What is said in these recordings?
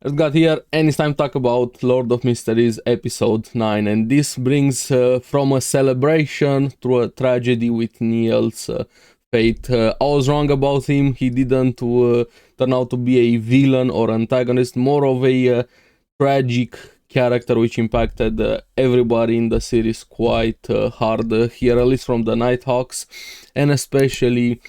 Got here, and it's time to talk about Lord of Mysteries episode 9. And this brings from a celebration to a tragedy with Neil's fate. I was wrong about him. He didn't turn out to be a villain or antagonist, more of a tragic character which impacted everybody in the series quite hard here, at least from the Nighthawks, and especially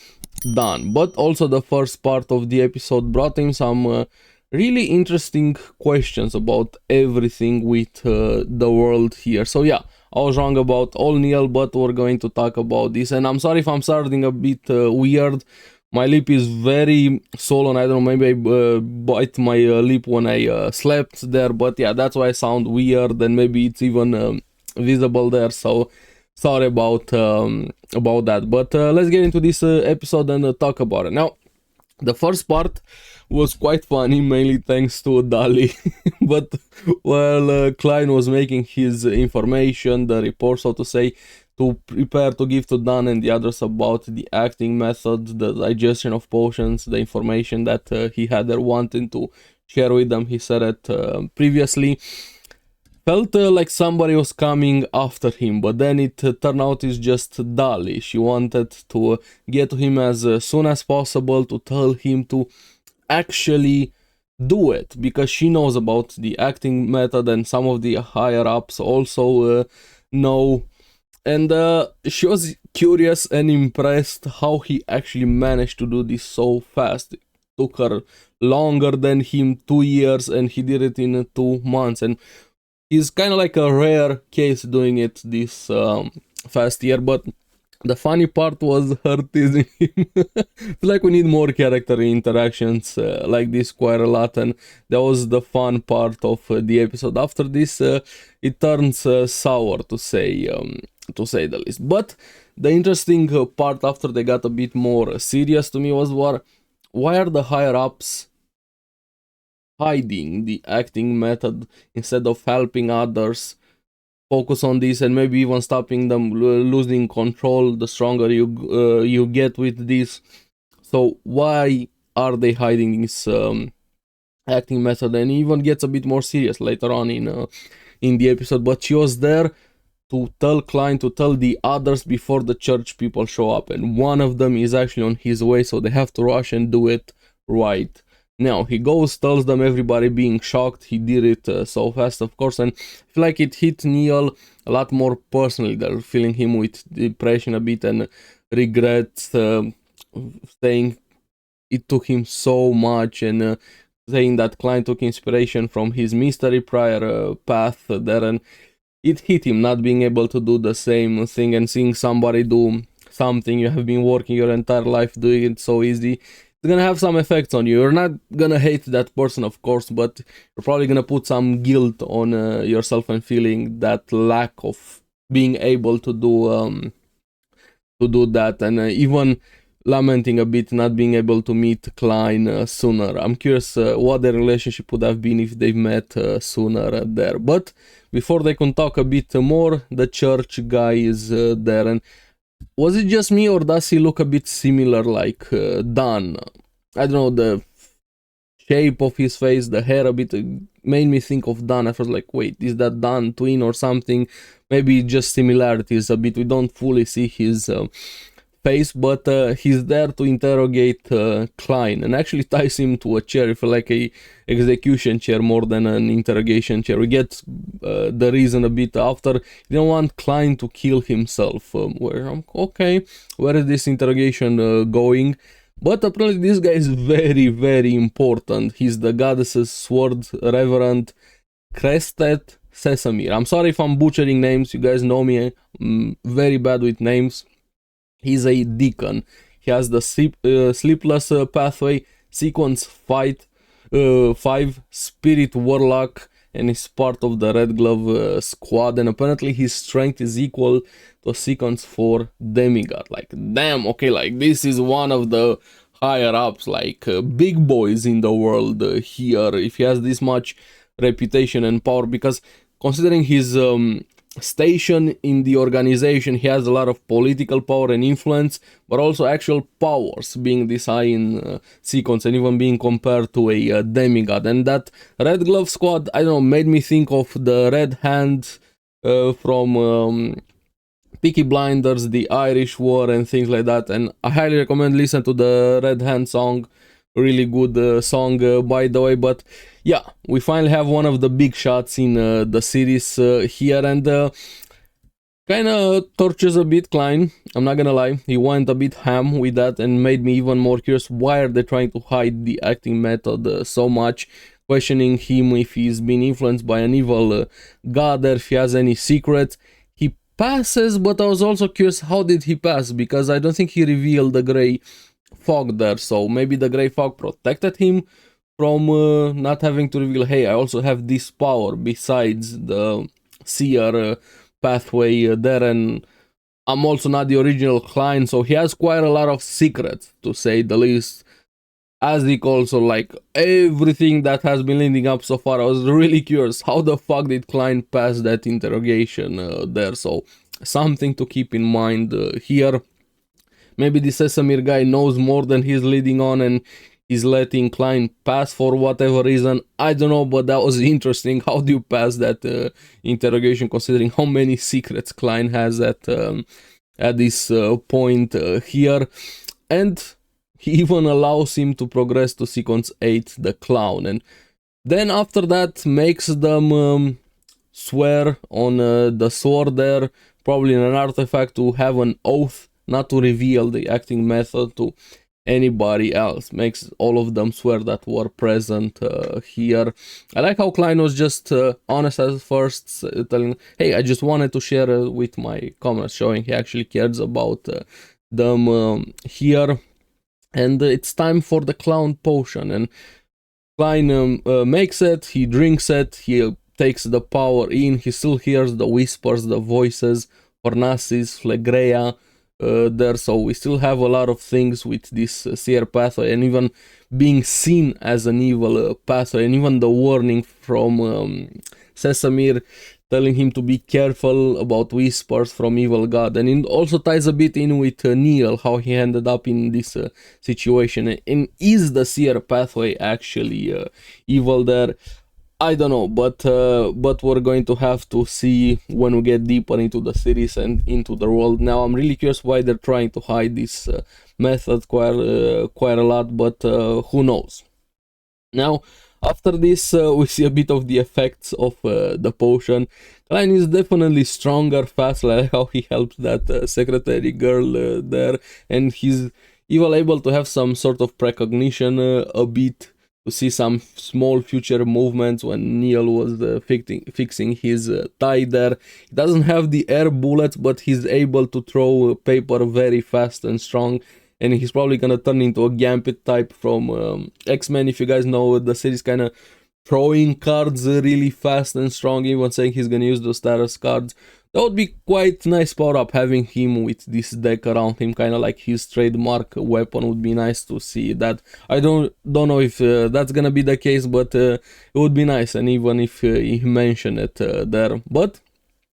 Dan. But also the first part of the episode brought him some really interesting questions about everything with the world here. So yeah, I was wrong about all Neil, but we're going to talk about this. And I'm sorry if I'm starting a bit weird. My lip is very swollen. I don't know, maybe I bite my lip when I slept there. But yeah, that's why I sound weird, and maybe it's even visible there. So sorry about that. But let's get into this episode and talk about it. Now, the first part was quite funny, mainly thanks to Dali. But while Klein was making his information, the report, so to say, to prepare to give to Dan and the others about the acting method, the digestion of potions, the information that he had there wanting to share with them, he said it previously. Felt like somebody was coming after him, but then it turned out it's just Dali. She wanted to get to him as soon as possible to tell him to actually do it, because she knows about the acting method and some of the higher ups also know, and she was curious and impressed how he actually managed to do this so fast. It took her longer than him 2 years, and he did it in 2 months, and he's kind of like a rare case doing it this fast here. But the funny part was her teasing him. Feel like we need more character interactions like this quite a lot, and that was the fun part of the episode. After this, it turns sour, to say the least. But the interesting part after they got a bit more serious to me was why are the higher ups hiding the acting method instead of helping others focus on this, and maybe even stopping them losing control the stronger you get with this. So why are they hiding this acting method? And it even gets a bit more serious later on in the episode. But she was there to tell Klein to tell the others before the church people show up, and one of them is actually on his way, so they have to rush and do it right now. He goes, tells them, everybody being shocked he did it so fast, of course, and I feel like it hit Neil a lot more personally. They're filling him with depression a bit and regret, saying it took him so much, and saying that Klein took inspiration from his mystery prior path there, and it hit him not being able to do the same thing, and seeing somebody do something you have been working your entire life doing it so easy. It's gonna have some effects on you. You're not gonna hate that person, of course, but you're probably gonna put some guilt on yourself and feeling that lack of being able to do that, and even lamenting a bit not being able to meet Klein sooner. I'm curious what their relationship would have been if they met sooner there. But before they can talk a bit more, the church guy is there, and was it just me, or does he look a bit similar like Dan? I don't know, the shape of his face, the hair a bit made me think of Dan. I was like, wait, is that Dan twin or something? Maybe just similarities a bit. We don't fully see his face, but he's there to interrogate Klein, and actually ties him to a chair. I feel like a execution chair more than an interrogation chair. We get the reason a bit after. You don't want Klein to kill himself. Okay, where is this interrogation going? But apparently this guy is very, very important. He's the goddess's sword, Reverend Crested Sesamir. I'm sorry if I'm butchering names. You guys know me. I'm very bad with names. He's a deacon. He has the Sleepless Pathway, Sequence 5, Spirit Warlock, and is part of the Red Glove squad. And apparently his strength is equal to a Sequence 4 Demigod. Like, damn, okay, like this is one of the higher ups, like big boys in the world here. If he has this much reputation and power, because considering his station in the organization. He has a lot of political power and influence, but also actual powers, being this high in sequence and even being compared to a demigod. And that Red Glove Squad, I don't know, made me think of the Red Hand from Peaky Blinders, the Irish War, and things like that. And I highly recommend listen to the Red Hand song. Really good song, by the way. But yeah, we finally have one of the big shots in the series here, and kind of tortures a bit Klein. I'm not gonna lie, he went a bit ham with that and made me even more curious. Why are they trying to hide the acting method so much? Questioning him if he's been influenced by an evil god, or if he has any secrets. He passes, but I was also curious, how did he pass? Because I don't think he revealed the gray fog there, so maybe the gray fog protected him from not having to reveal, hey, I also have this power besides the seer pathway there, and I'm also not the original Klein, so he has quite a lot of secrets, to say the least. Azik also, like, everything that has been leading up so far, I was really curious, how the fuck did Klein pass that interrogation there? So something to keep in mind here. Maybe the Sesamir guy knows more than he's leading on and he's letting Klein pass for whatever reason. I don't know, but that was interesting. How do you pass that interrogation, considering how many secrets Klein has at this point here? And he even allows him to progress to sequence 8, the clown. And then after that makes them swear on the sword there, probably in an artifact, to have an oath not to reveal the acting method to anybody else. Makes all of them swear that were present here. I like how Klein was just honest at first, telling, hey, I just wanted to share with my comrades, showing he actually cares about them here. And it's time for the clown potion, and Klein makes it, he drinks it, he takes the power in, he still hears the whispers, the voices, Hornasis, Phlegrea there, so we still have a lot of things with this seer pathway, and even being seen as an evil pathway, and even the warning from Sesamir telling him to be careful about whispers from evil god. And it also ties a bit in with Neil, how he ended up in this situation. And is the seer pathway actually evil there? I don't know, but we're going to have to see when we get deeper into the series and into the world. Now I'm really curious why they're trying to hide this method quite a lot, but who knows. Now after this we see a bit of the effects of the potion. Klein is definitely stronger, faster, like how he helps that secretary girl there, and he's even able to have some sort of precognition a bit, to see some small future movements when Neil was fixing his tie there. He doesn't have the air bullets, but he's able to throw paper very fast and strong, and he's probably gonna turn into a Gambit type from X-Men. If you guys know, the series kind of throwing cards really fast and strong, even saying he's gonna use those status cards. That would be quite nice power up, having him with this deck around him, kind of like his trademark weapon. Would be nice to see that. I don't know if that's gonna be the case, but it would be nice, and even if he mentioned it there. But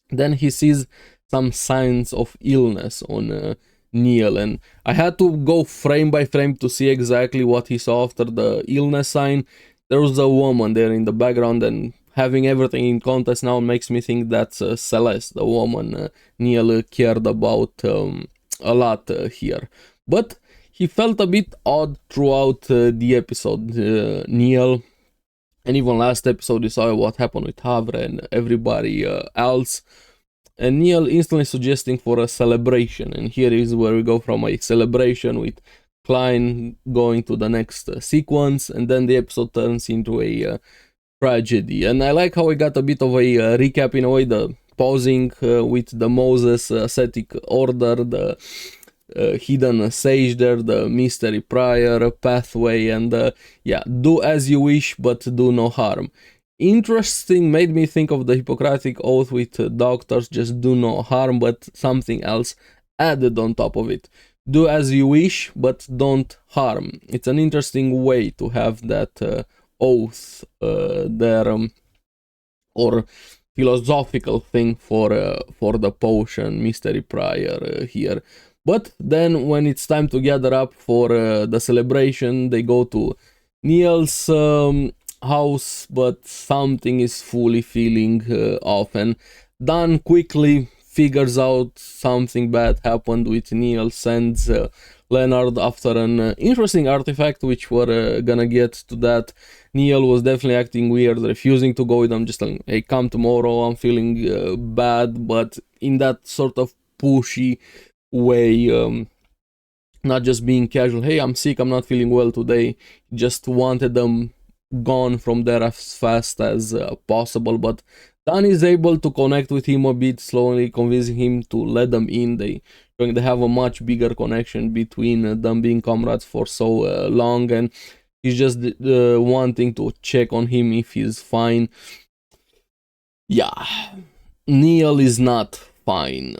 then he sees some signs of illness on Neil, and I had to go frame by frame to see exactly what he saw after the illness sign. There was a woman there in the background, and having everything in context now makes me think that's Celeste, the woman Neil cared about a lot here. But he felt a bit odd throughout the episode, Neil, and even last episode you saw what happened with Havre and everybody else. And Neil instantly suggesting for a celebration, and here is where we go from a celebration with Klein going to the next sequence, and then the episode turns into a tragedy. And I like how we got a bit of a recap in a way, the pausing with the Moses ascetic order, the hidden sage there, the mystery prior pathway, and yeah, do as you wish but do no harm. Interesting, made me think of the Hippocratic Oath with doctors, just do no harm, but something else added on top of it. Do as you wish, but don't harm. It's an interesting way to have that oath there, or philosophical thing for the potion mystery prior here. But then when it's time to gather up for the celebration, they go to Neil's house, but something is fully feeling off, and Dan quickly figures out something bad happened with Neil, sends Leonard after an interesting artifact, which we're gonna get to that. Neil was definitely acting weird, refusing to go with them, just telling, hey, come tomorrow, I'm feeling bad, but in that sort of pushy way, not just being casual, hey, I'm sick, I'm not feeling well today, just wanted them gone from there as fast as possible. But Dan is able to connect with him a bit, slowly convincing him to let them in. They have a much bigger connection between them being comrades for so long, and he's just wanting to check on him if he's fine. Yeah, Neil is not fine.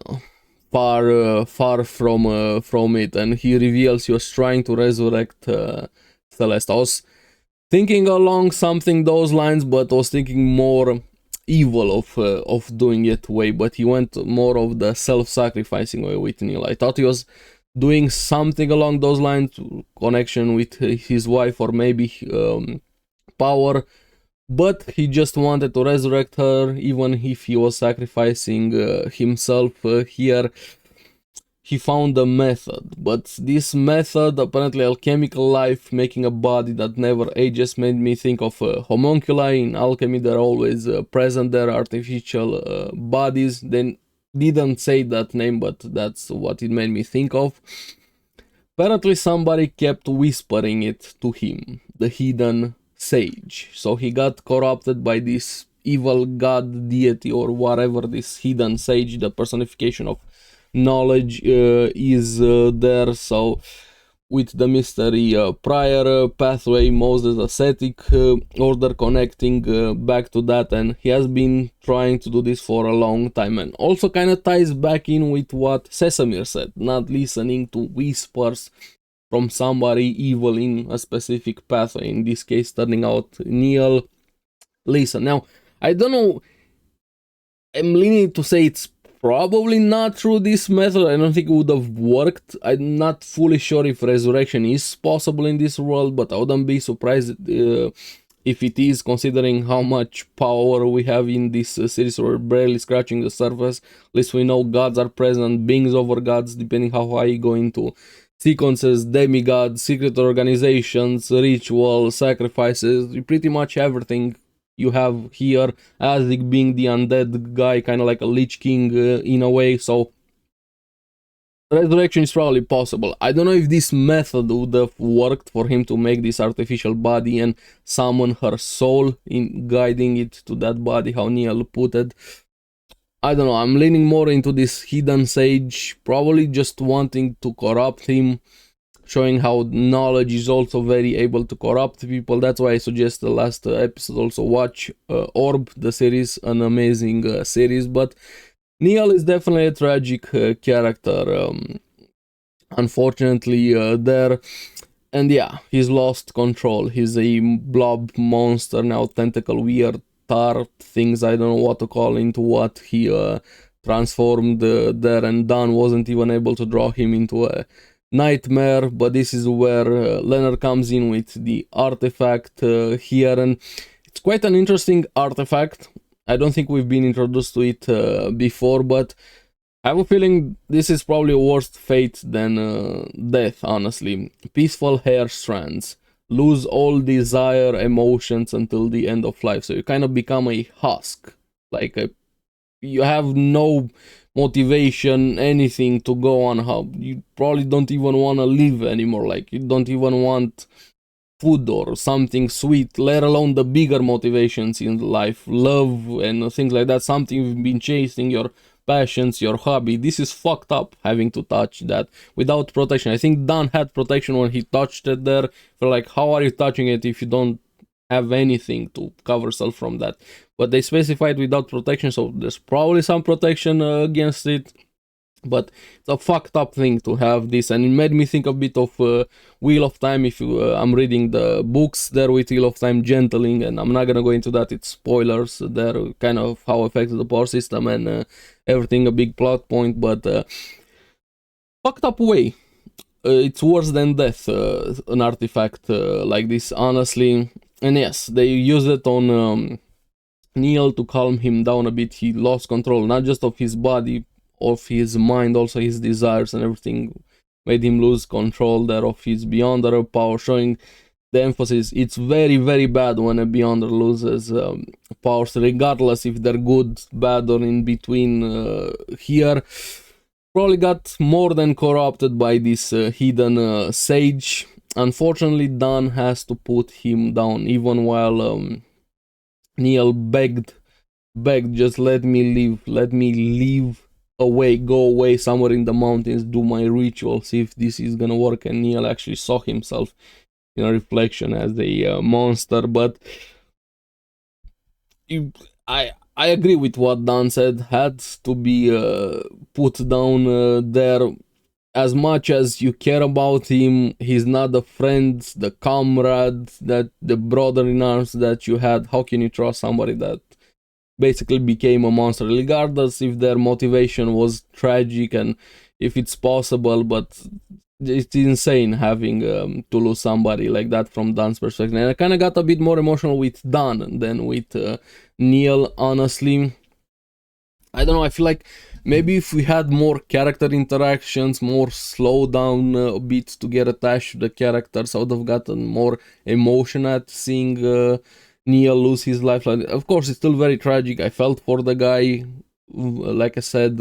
Far from it, and he reveals he was trying to resurrect Celeste. I was thinking along something those lines, but I was thinking more evil of doing it way, but he went more of the self-sacrificing way with Neil. I thought he was doing something along those lines, connection with his wife, or maybe power, but he just wanted to resurrect her, even if he was sacrificing himself here. He found a method, but this method, apparently alchemical life, making a body that never ages, made me think of homunculi. In alchemy, they're always present there, artificial bodies. They didn't say that name, but that's what it made me think of. Apparently, somebody kept whispering it to him, the hidden sage. So he got corrupted by this evil god, deity, or whatever this hidden sage, the personification of knowledge, is there. So with the mystery prior pathway, Moses ascetic order connecting back to that, and he has been trying to do this for a long time, and also kind of ties back in with what Sesamir said, not listening to whispers from somebody evil in a specific pathway, in this case turning out Neil. Listen, now I don't know, I'm leaning to say it's probably not through this method. I don't think it would have worked. I'm not fully sure if resurrection is possible in this world, but I wouldn't be surprised if it is, considering how much power we have in this series. We're barely scratching the surface. At least we know gods are present, beings over gods, depending how high you go into sequences, demigods, secret organizations, rituals, sacrifices, pretty much everything you have here. Azik being the undead guy, kind of like a Lich King in a way, so resurrection is probably possible. I don't know if this method would have worked for him to make this artificial body and summon her soul in guiding it to that body, how Neil put it. I don't know, I'm leaning more into this hidden sage, probably just wanting to corrupt him, showing how knowledge is also very able to corrupt people. That's why I suggest the last episode also watch Orb, the series, an amazing series. But Neil is definitely a tragic character, unfortunately there. And yeah, he's lost control. He's a blob monster now, tentacle, weird, tart things, I don't know what to call, into what he transformed there, and Dan wasn't even able to draw him into a nightmare. But this is where Leonard comes in with the artifact here, and it's quite an interesting artifact. I don't think we've been introduced to it before, but I have a feeling this is probably a worse fate than death, honestly. Peaceful hair strands. Lose all desire, emotions until the end of life. So you kind of become a husk. Like you have no motivation, anything to go on. How you probably don't even want to live anymore. Like you don't even want food or something sweet, let alone the bigger motivations in life, love and things like that. Something you've been chasing, your passions, your hobby. This is fucked up, having to touch that without protection. I think Dan had protection when he touched it there. For like, how are you touching it if you don't have anything to cover yourself from that? But they specified without protection, so there's probably some protection against it. But it's a fucked up thing to have this, and it made me think a bit of Wheel of Time. If you, I'm reading the books there with Wheel of Time gentling, and I'm not gonna go into that. It's spoilers. They're kind of how affected the power system and everything, a big plot point, but fucked up way. It's worse than death, an artifact like this, honestly. And yes, they use it on Neil to calm him down a bit. He lost control, not just of his body, of his mind, also his desires and everything. Made him lose control there of his Beyonder power, showing the emphasis. It's very, very bad when a Beyonder loses powers, regardless if they're good, bad, or in between. Here, probably got more than corrupted by this hidden sage. Unfortunately, Dan has to put him down, even while Neil begged, just let me leave away, go away somewhere in the mountains, do my ritual, see if this is gonna work. And Neil actually saw himself in a reflection as a monster. But I agree with what Dan said. Had to be put down there. As much as you care about him, he's not the friend, the comrade, that the brother in arms that you had. How can you trust somebody that basically became a monster, regardless if their motivation was tragic and if it's possible? But it's insane having to lose somebody like that from Dan's perspective. And I kind of got a bit more emotional with Dan than with Neil, honestly. I don't know, I feel like maybe if we had more character interactions, more slow down a bit to get attached to the characters, I would have gotten more emotion at seeing Neil lose his life. Of course, it's still very tragic. I felt for the guy, like I said,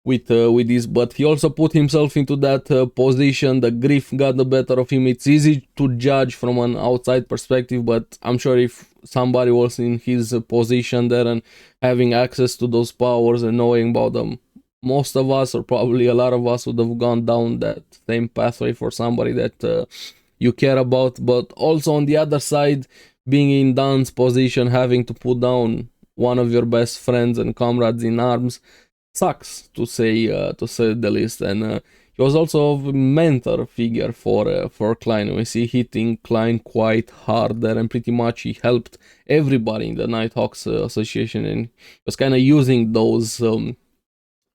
with this, but he also put himself into that position. The grief got the better of him. It's easy to judge from an outside perspective, but I'm sure if somebody was in his position there and having access to those powers and knowing about them, most of us, or probably a lot of us, would have gone down that same pathway for somebody that you care about. But also on the other side, being in Dan's position, having to put down one of your best friends and comrades in arms, sucks to say the least. And he was also a mentor figure for Klein. We see hitting Klein quite hard there, and pretty much he helped everybody in the Nighthawks Association, and he was kind of using those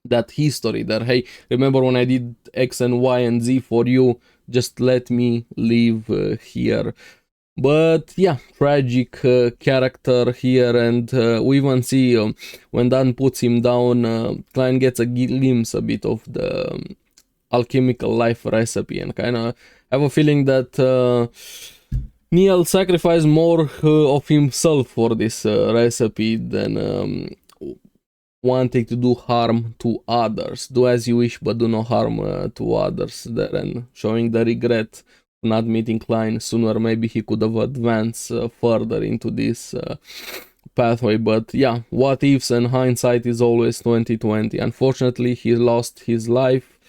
that history there. Hey, remember when I did X and Y and Z for you? Just let me live here. But yeah, tragic character here, and we even see when Dan puts him down, Klein gets a glimpse a bit of the alchemical life recipe, and kind of have a feeling that Neil sacrificed more of himself for this recipe than wanting to do harm to others. Do as you wish, but do no harm to others there, and showing the regret not meeting Klein sooner. Maybe he could have advanced further into this pathway. But yeah, what ifs, and hindsight is always 2020. Unfortunately, he lost his life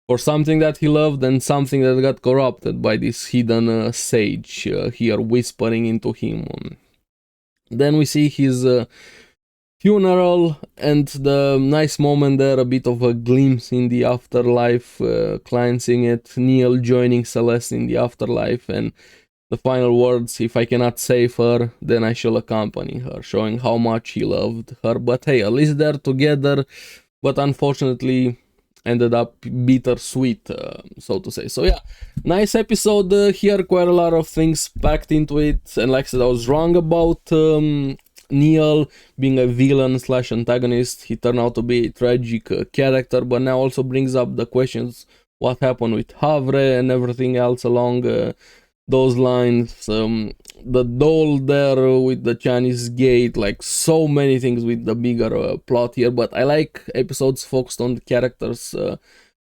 for something that he loved, and something that got corrupted by this hidden sage here whispering into him. Then we see his funeral, and the nice moment there, a bit of a glimpse in the afterlife, cleansing it, Neil joining Celeste in the afterlife, and the final words, if I cannot save her, then I shall accompany her, showing how much he loved her. But hey, at least they're together, but unfortunately ended up bittersweet, so to say. So yeah, nice episode here, quite a lot of things packed into it, and like I said, I was wrong about Neil being a villain slash antagonist. He turned out to be a tragic character, but now also brings up the questions, what happened with Havre and everything else along those lines. The doll there with the Chinese gate, like so many things with the bigger plot here. But I like episodes focused on the characters a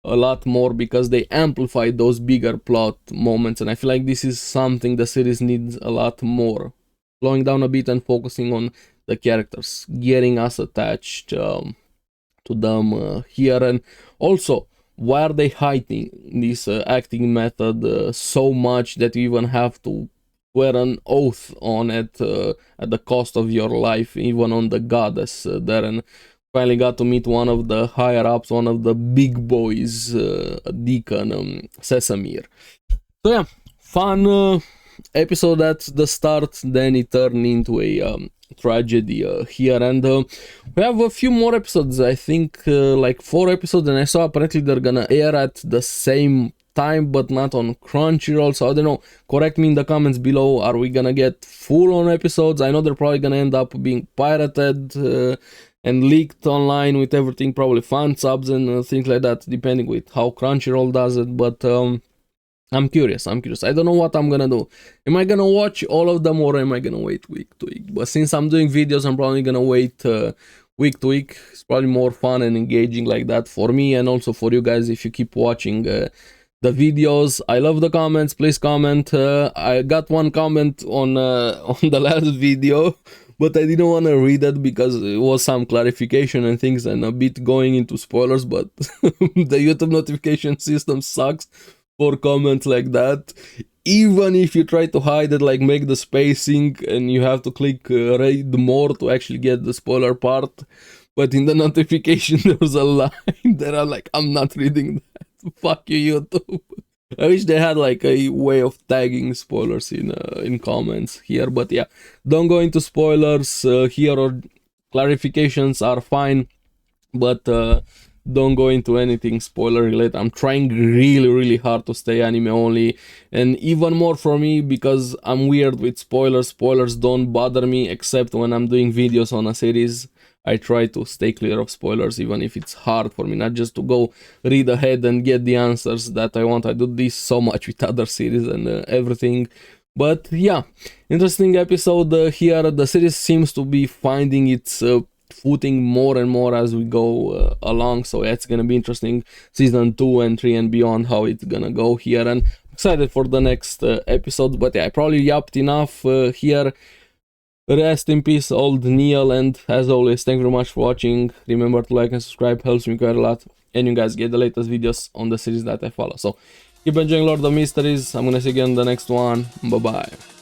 lot more, because they amplify those bigger plot moments, and I feel like this is something the series needs a lot more. Slowing down a bit and focusing on the characters, getting us attached to them here. And also, why are they hiding this acting method so much that you even have to swear an oath on it at the cost of your life, even on the goddess there? And finally got to meet one of the higher ups, one of the big boys, Deacon Sesamir. So yeah, fun episode at the start, then it turned into a tragedy here, and we have a few more episodes. I think like 4 episodes, and I saw apparently they're gonna air at the same time but not on Crunchyroll, so I don't know, correct me in the comments below. Are we gonna get full on episodes? I know they're probably gonna end up being pirated and leaked online with everything, probably fan subs and things like that, depending with how Crunchyroll does it, but I'm curious. I don't know what I'm gonna do. Am I gonna watch all of them, or am I gonna wait week to week? But since I'm doing videos, I'm probably gonna wait week to week. It's probably more fun and engaging like that for me, and also for you guys if you keep watching the videos. I love the comments. Please comment. I got one comment on the last video, but I didn't want to read it because it was some clarification and things and a bit going into spoilers, but the YouTube notification system sucks for comments like that. Even if you try to hide it, like make the spacing, and you have to click read more to actually get the spoiler part, but in the notification there's a line that I'm like, I'm not reading that. Fuck you, YouTube. I wish they had like a way of tagging spoilers in comments here, but yeah, don't go into spoilers here, or clarifications are fine, but don't go into anything spoiler related. I'm trying really hard to stay anime only, and even more for me because I'm weird with spoilers. Spoilers don't bother me except when I'm doing videos on a series. I try to stay clear of spoilers, even if it's hard for me, not just to go read ahead and get the answers that I want. I do this so much with other series and everything. But yeah, interesting episode here. The series seems to be finding its footing more and more as we go along, so yeah, it's gonna be interesting season 2 and 3 and beyond, how it's gonna go here, and excited for the next episode. But yeah, I probably yapped enough here. Rest in peace, old Neil, and as always, thank you very much for watching. Remember to like and subscribe, helps me quite a lot, and you guys get the latest videos on the series that I follow. So keep enjoying Lord of Mysteries. I'm gonna see you again in the next one. Bye bye.